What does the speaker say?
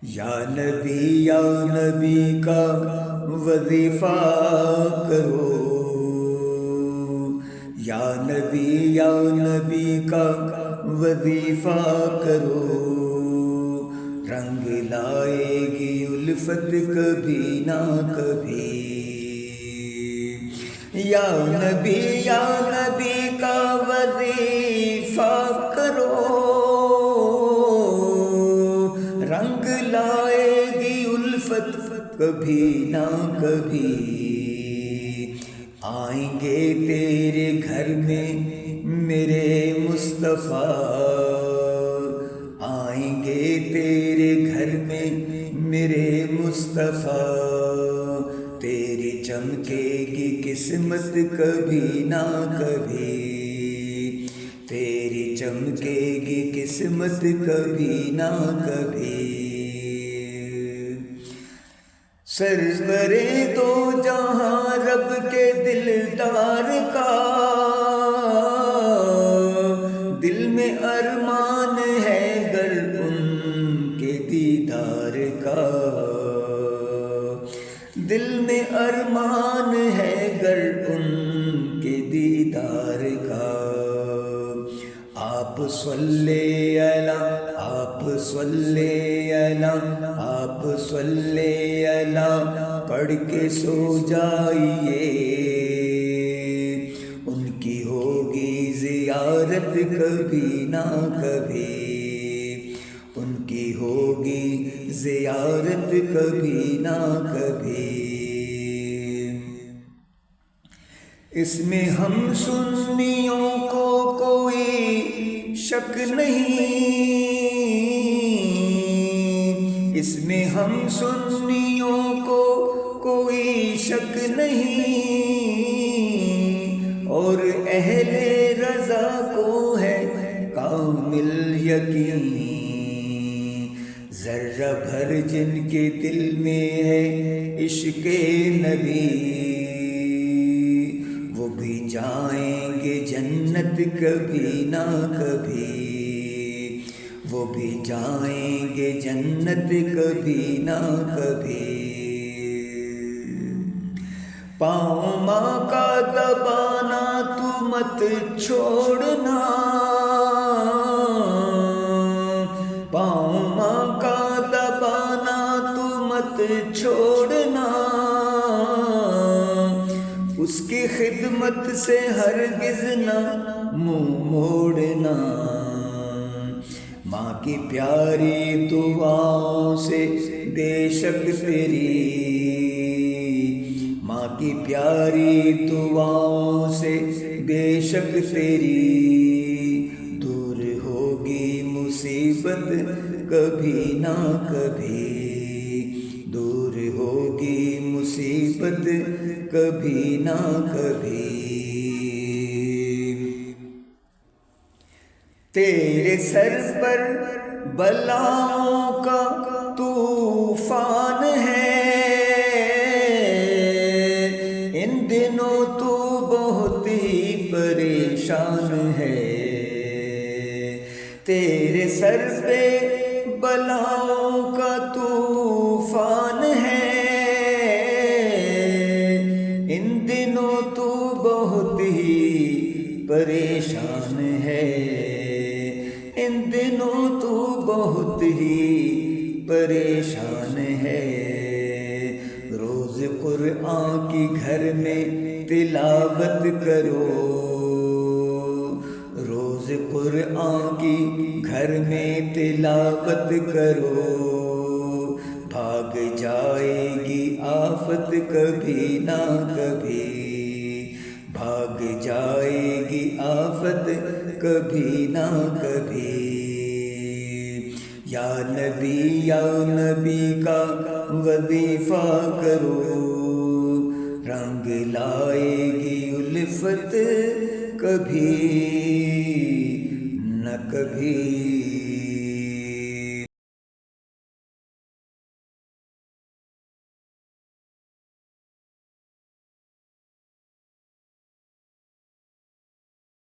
یا نبی کا وظیفہ کرو، یا نبی کا وظیفہ کرو، رنگ لائے گی الفت کبھی نہ کبھی۔ یا نبی کا وظیفہ کرو، رنگ لائے گی الفت کبھی نہ کبھی۔ آئیں گے تیرے گھر میں میرے مصطفیٰ، آئیں گے تیرے گھر میں میرے مصطفیٰ، تیری چمکے گی قسمت کبھی نہ کبھی، تیری چمکے گی قسمت کبھی نہ کبھی۔ سرورے دو جہاں رب کے دلدار کا، دل میں ارمان ہے گر ان کے دیدار کا، دل میں ارمان ہے گر ان کے دیدار کا۔ آپ صلی اللہ، آپ صلی اللہ، آپ صلی اللہ پڑھ کے سو جائیے، ان کی ہوگی زیارت کبھی نہ کبھی، ان کی ہوگی زیارت کبھی نہ کبھی۔ اس میں ہم سنیوں کو کوئی شک نہیں، اس میں ہم سنیوں کو کوئی شک نہیں، اور اہل رضا کو ہے کامل یقین، ذرہ بھر جن کے دل میں ہے عشق نبی، وہ بھی جائیں گے جنت کبھی نہ کبھی، وہ بھی جائیں گے جنت کبھی نہ کبھی۔ پاؤں ماں کا دبانا تو مت چھوڑنا، پاؤں ماں کا دبانا تو مت چھوڑنا، اس کی خدمت سے ہرگز نہ منہ موڑنا، ماں کی پیاری دعاؤں سے بے شک تیری، ماں کی پیاری دعاؤں سے بے شک تیری، دور ہوگی مصیبت کبھی نہ کبھی، دور ہوگی مصیبت کبھی نہ کبھی۔ تیرے سر پر بلاؤں کا طوفان ہے، ان دنوں تو بہت ہی پریشان ہے، تیرے سر پہ بلاؤں کا طوفان ہے، ان دنوں تو بہت ہی پریشان ہے، ان دنوں تو بہت ہی پریشان ہے۔ روز قرآن کی گھر میں تلاوت کرو، روز قرآن کی گھر میں تلاوت کرو، بھاگ جائے گی آفت کبھی نہ کبھی، بھاگ جائے گی آفت کبھی نہ کبھی۔ یا نبی کا وظیفہ کرو، رنگ لائے گی الفت کبھی نہ کبھی۔